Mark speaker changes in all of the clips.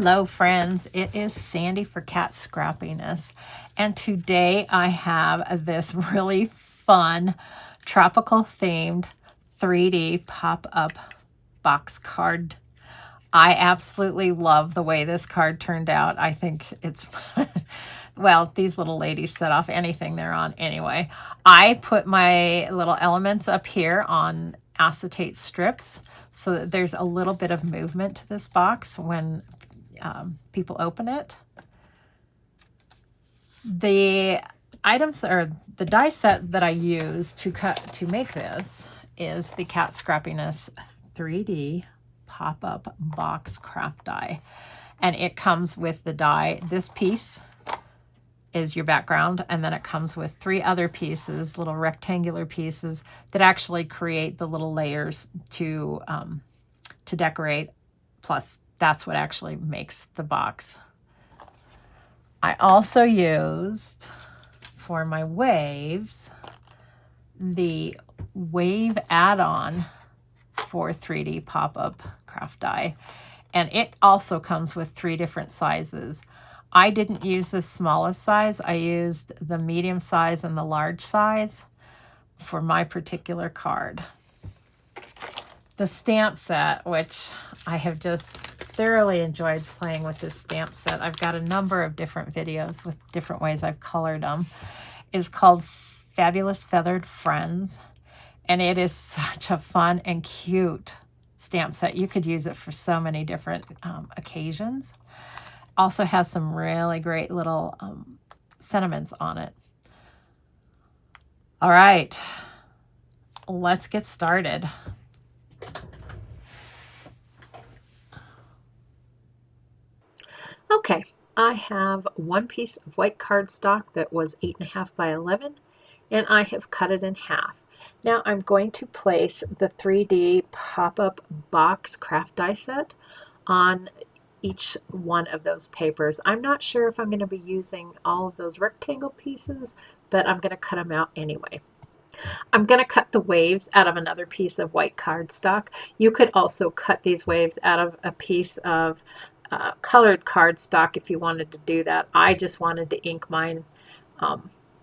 Speaker 1: Hello friends, it is Sandy for Kat Scrappiness, and today I have this really fun tropical themed 3D pop-up box card. I absolutely love the way this card turned out. I think it's well, these little ladies set off anything they're on anyway. I put my little elements up here on acetate strips so that there's a little bit of movement to this box when people open it. The items or the die set that I use to make this is the Kat Scrappiness 3D pop-up box craft die, and it comes with the die. This piece is your background, and then it comes with 3 other pieces, little rectangular pieces that actually create the little layers to decorate. Plus, that's what actually makes the box. I also used for my waves the wave add-on for 3D pop-up craft die, and it also comes with 3 different sizes. I didn't use the smallest size. I used the medium size and the large size for my particular card. The stamp set, which I have just thoroughly enjoyed playing with this stamp set. I've got a number of different videos with different ways I've colored them. Is called Fabulous Feathered Friends, and it is such a fun and cute stamp set. You could use it for so many different occasions. Also has some really great little sentiments on it. All right, let's get started. Okay, I have one piece of white cardstock that was 8.5 by 11, and I have cut it in half. Now I'm going to place the 3D pop-up box craft die set on each one of those papers. I'm not sure if I'm going to be using all of those rectangle pieces, but I'm going to cut them out anyway. I'm going to cut the waves out of another piece of white cardstock. You could also cut these waves out of a piece of colored cardstock if you wanted to do that. I just wanted to ink mine,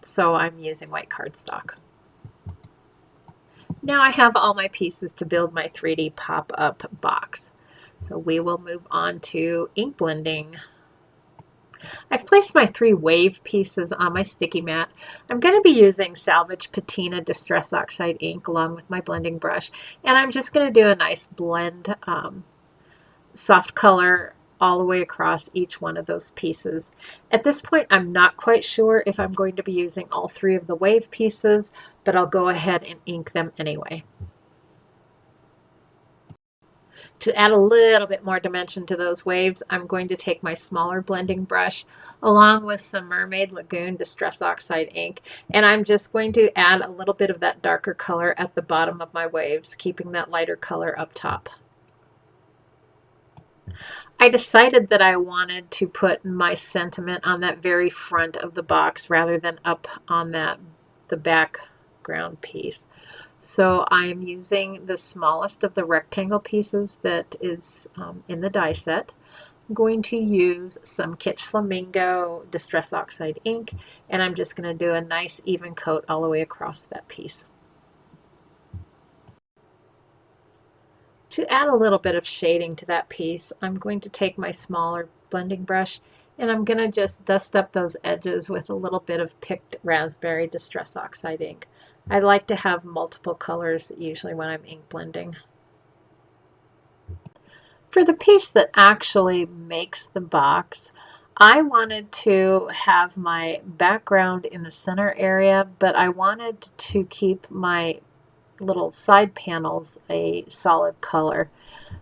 Speaker 1: so I'm using white cardstock. Now I have all my pieces to build my 3D pop-up box. So we will move on to ink blending. I've placed my 3 wave pieces on my sticky mat. I'm going to be using Salvage Patina Distress Oxide ink along with my blending brush, and I'm just going to do a nice blend, soft color all the way across each one of those pieces. At this point, I'm not quite sure if I'm going to be using all 3 of the wave pieces, but I'll go ahead and ink them anyway. To add a little bit more dimension to those waves, I'm going to take my smaller blending brush along with some Mermaid Lagoon Distress Oxide ink, and I'm just going to add a little bit of that darker color at the bottom of my waves, keeping that lighter color up top. I decided that I wanted to put my sentiment on that very front of the box rather than up on the background piece. So I'm using the smallest of the rectangle pieces that is in the die set. I'm going to use some Kitsch Flamingo Distress Oxide ink, and I'm just going to do a nice even coat all the way across that piece. To add a little bit of shading to that piece, I'm going to take my smaller blending brush and I'm going to just dust up those edges with a little bit of picked raspberry Distress Oxide ink. I like to have multiple colors usually when I'm ink blending. For the piece that actually makes the box, I wanted to have my background in the center area, but I wanted to keep my little side panels a solid color.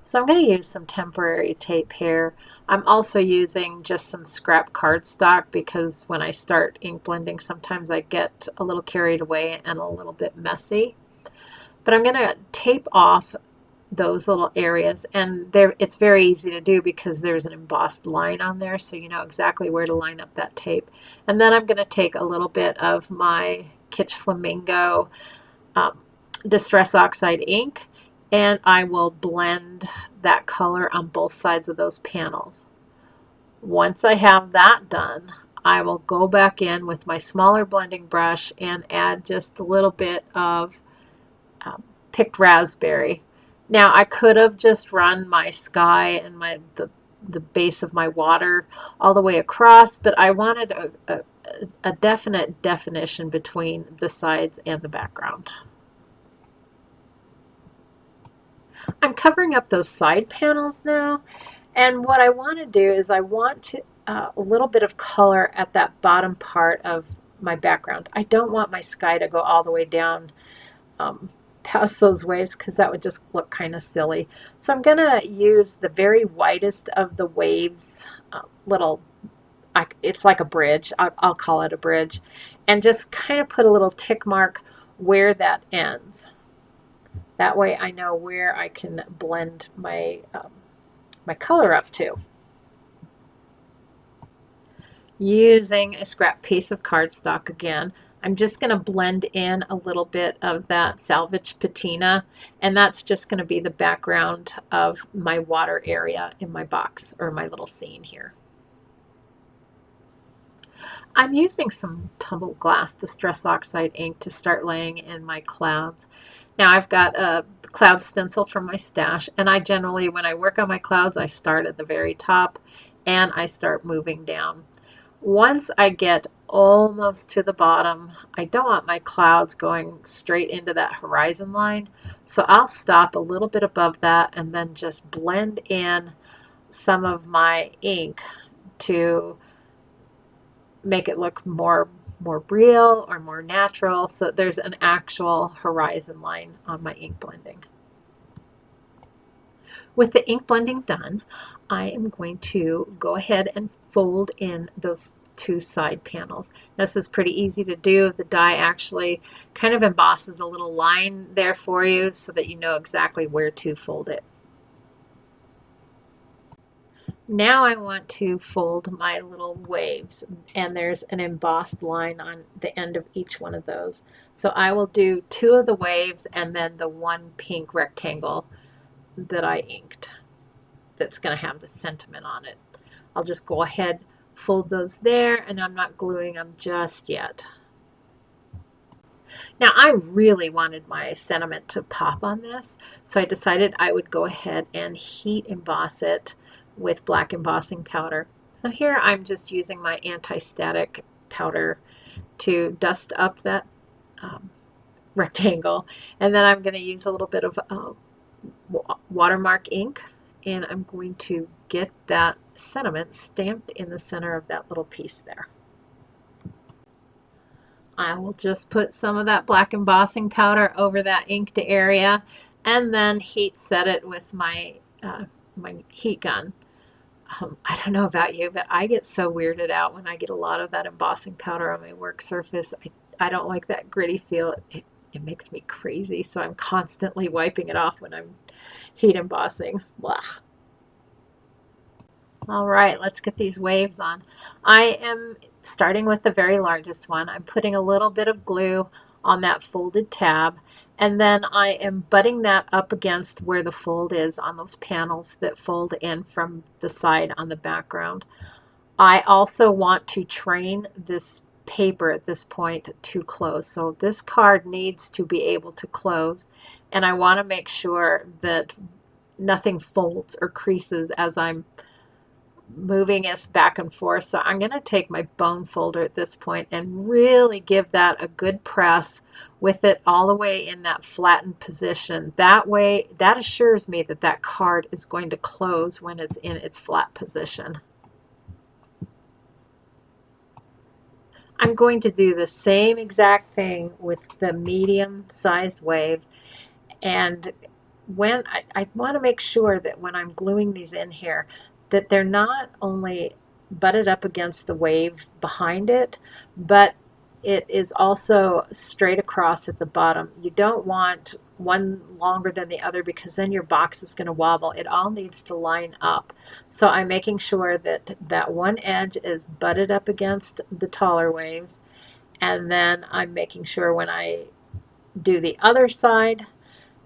Speaker 1: So I'm going to use some temporary tape here. I'm also using just some scrap cardstock because when I start ink blending, sometimes I get a little carried away and a little bit messy. But I'm going to tape off those little areas, and it's very easy to do because there's an embossed line on there, so you know exactly where to line up that tape. And then I'm going to take a little bit of my Kitsch Flamingo Distress Oxide ink, and I will blend that color on both sides of those panels. Once I have that done, I will go back in with my smaller blending brush and add just a little bit of um, picked raspberry. Now I could have just run my sky and the base of my water all the way across, but I wanted a definite definition between the sides and the background. I'm covering up those side panels now, and what I want to do is I want to, a little bit of color at that bottom part of my background. I don't want my sky to go all the way down um, past those waves because that would just look kind of silly. So I'm going to use the very widest of the waves, little, it's like a bridge, I'll call it a bridge, and just kind of put a little tick mark where that ends. That way I know where I can blend my color up to. Using a scrap piece of cardstock again, I'm just going to blend in a little bit of that salvage patina, and that's just going to be the background of my water area in my box or my little scene here. I'm using some tumbled glass Distress Oxide ink to start laying in my clouds. Now I've got a cloud stencil from my stash, and I generally, when I work on my clouds, I start at the very top and I start moving down. Once I get almost to the bottom, I don't want my clouds going straight into that horizon line, so I'll stop a little bit above that and then just blend in some of my ink to make it look more real or more natural, so there's an actual horizon line on my ink blending. With the ink blending done, I am going to go ahead and fold in those two side panels. This is pretty easy to do. The die actually kind of embosses a little line there for you so that you know exactly where to fold it. Now I want to fold my little waves, and there's an embossed line on the end of each one of those. So I will do two of the waves and then the one pink rectangle that I inked that's going to have the sentiment on it. I'll just go ahead, fold those there, and I'm not gluing them just yet. Now I really wanted my sentiment to pop on this, so I decided I would go ahead and heat emboss it with black embossing powder. So here I'm just using my anti-static powder to dust up that rectangle, and then I'm going to use a little bit of Versamark ink, and I'm going to get that sentiment stamped in the center of that little piece there. I will just put some of that black embossing powder over that inked area and then heat set it with my my heat gun. I don't know about you, but I get so weirded out when I get a lot of that embossing powder on my work surface. I don't like that gritty feel. It makes me crazy, so I'm constantly wiping it off when I'm heat embossing. Blah. All right, let's get these waves on. I am starting with the very largest one. I'm putting a little bit of glue on that folded tab, and then I am butting that up against where the fold is on those panels that fold in from the side on the background. I also want to train this paper at this point to close. So this card needs to be able to close, and I want to make sure that nothing folds or creases as I'm moving us back and forth. So I'm going to take my bone folder at this point and really give that a good press with it all the way in that flattened position. That way, that assures me that that card is going to close when it's in its flat position. I'm going to do the same exact thing with the medium-sized waves, and when I want to make sure that when I'm gluing these in here that they're not only butted up against the wave behind it, but it is also straight across at the bottom. You don't want one longer than the other because then your box is going to wobble. It all needs to line up. So I'm making sure that that one edge is butted up against the taller waves, and then I'm making sure when I do the other side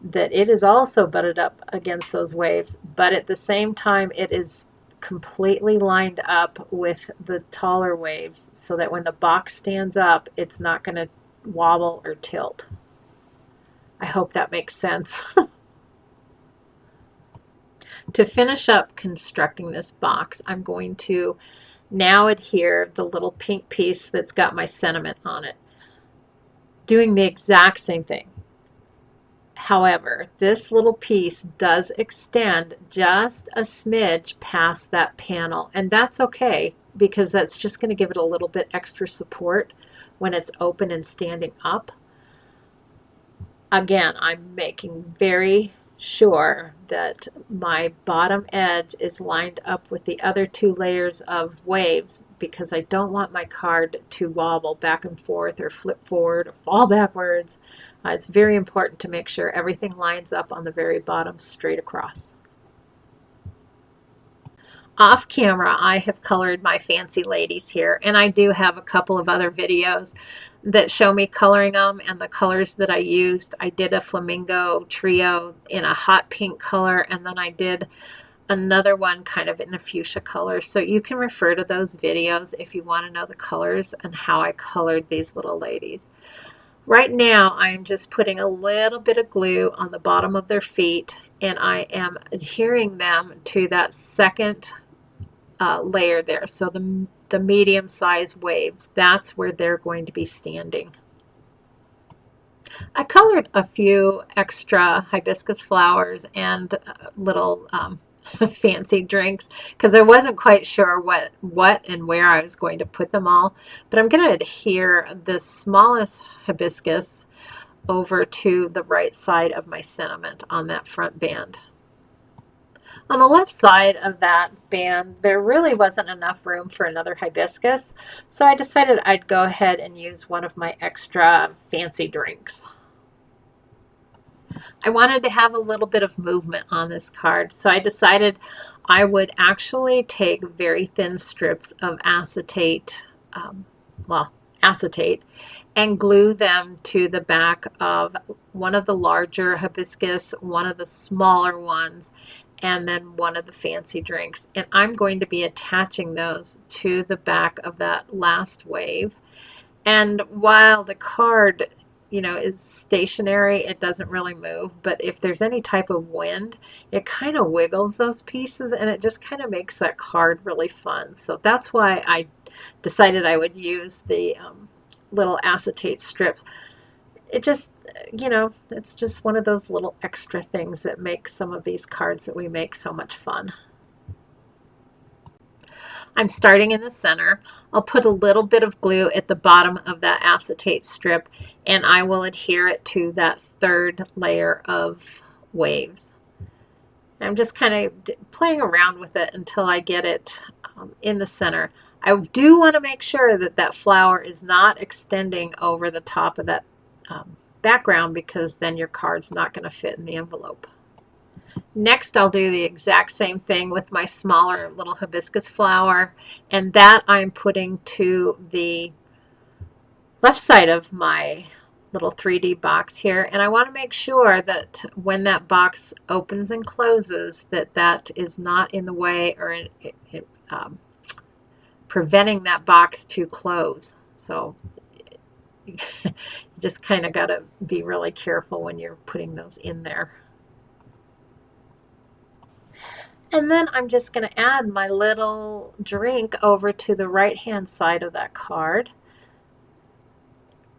Speaker 1: that it is also butted up against those waves, but at the same time it is completely lined up with the taller waves so that when the box stands up, it's not going to wobble or tilt. I hope that makes sense. To finish up constructing this box, I'm going to now adhere the little pink piece that's got my sentiment on it, doing the exact same thing. However, this little piece does extend just a smidge past that panel, and that's okay because that's just going to give it a little bit extra support when it's open and standing up. Again, I'm making very sure that my bottom edge is lined up with the other two layers of waves because I don't want my card to wobble back and forth or flip forward or fall backwards. It's very important to make sure everything lines up on the very bottom straight across. Off camera, I have colored my fancy ladies here, and I do have a couple of other videos that show me coloring them and the colors that I used. I did a flamingo trio in a hot pink color, and then I did another one kind of in a fuchsia color. So you can refer to those videos if you want to know the colors and how I colored these little ladies. Right now, I'm just putting a little bit of glue on the bottom of their feet, and I am adhering them to that second layer there. So the medium-sized waves, that's where they're going to be standing. I colored a few extra hibiscus flowers and little fancy drinks because I wasn't quite sure what and where I was going to put them all. But I'm going to adhere the smallest hibiscus over to the right side of my sentiment on that front band. On the left side of that band, there really wasn't enough room for another hibiscus, so I decided I'd go ahead and use one of my extra fancy drinks. I wanted to have a little bit of movement on this card, so I decided I would actually take very thin strips of acetate, acetate, and glue them to the back of one of the larger hibiscus, one of the smaller ones, and then one of the fancy drinks. And I'm going to be attaching those to the back of that last wave. And while the card, is stationary, it doesn't really move. But if there's any type of wind, it kind of wiggles those pieces, and it just kind of makes that card really fun. So that's why I decided I would use the little acetate strips. It just, it's just one of those little extra things that make some of these cards that we make so much fun. I'm starting in the center. I'll put a little bit of glue at the bottom of that acetate strip, and I will adhere it to that third layer of waves. I'm just kind of playing around with it until I get it in the center. I do want to make sure that that flower is not extending over the top of that background, because then your card's not going to fit in the envelope. Next, I'll do the exact same thing with my smaller little hibiscus flower, and that I'm putting to the left side of my little 3D box here. And I want to make sure that when that box opens and closes, that is not in the way or preventing that box to close. So you just kind of got to be really careful when you're putting those in there. And then I'm just going to add my little drink over to the right hand side of that card,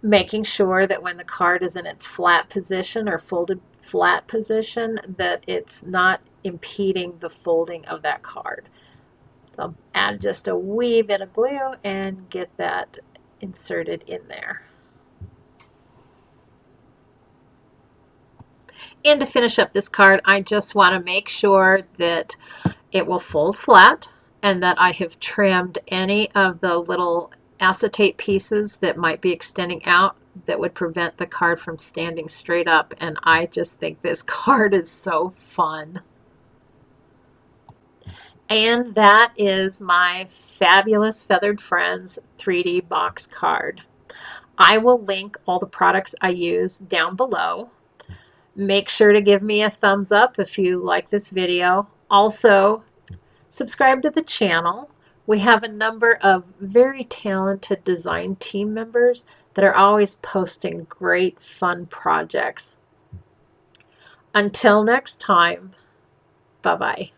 Speaker 1: making sure that when the card is in its flat position or folded flat position, that it's not impeding the folding of that card. So I'll add just a wee bit of glue and get that inserted in there. And to finish up this card, I just want to make sure that it will fold flat and that I have trimmed any of the little acetate pieces that might be extending out that would prevent the card from standing straight up. And I just think this card is so fun. And that is my Fabulous Feathered Friends 3D box card. I will link all the products I use down below. Make sure to give me a thumbs up if you like this video. Also, Subscribe to the channel. We have a number of very talented design team members that are always posting great fun projects. Until next time, bye-bye.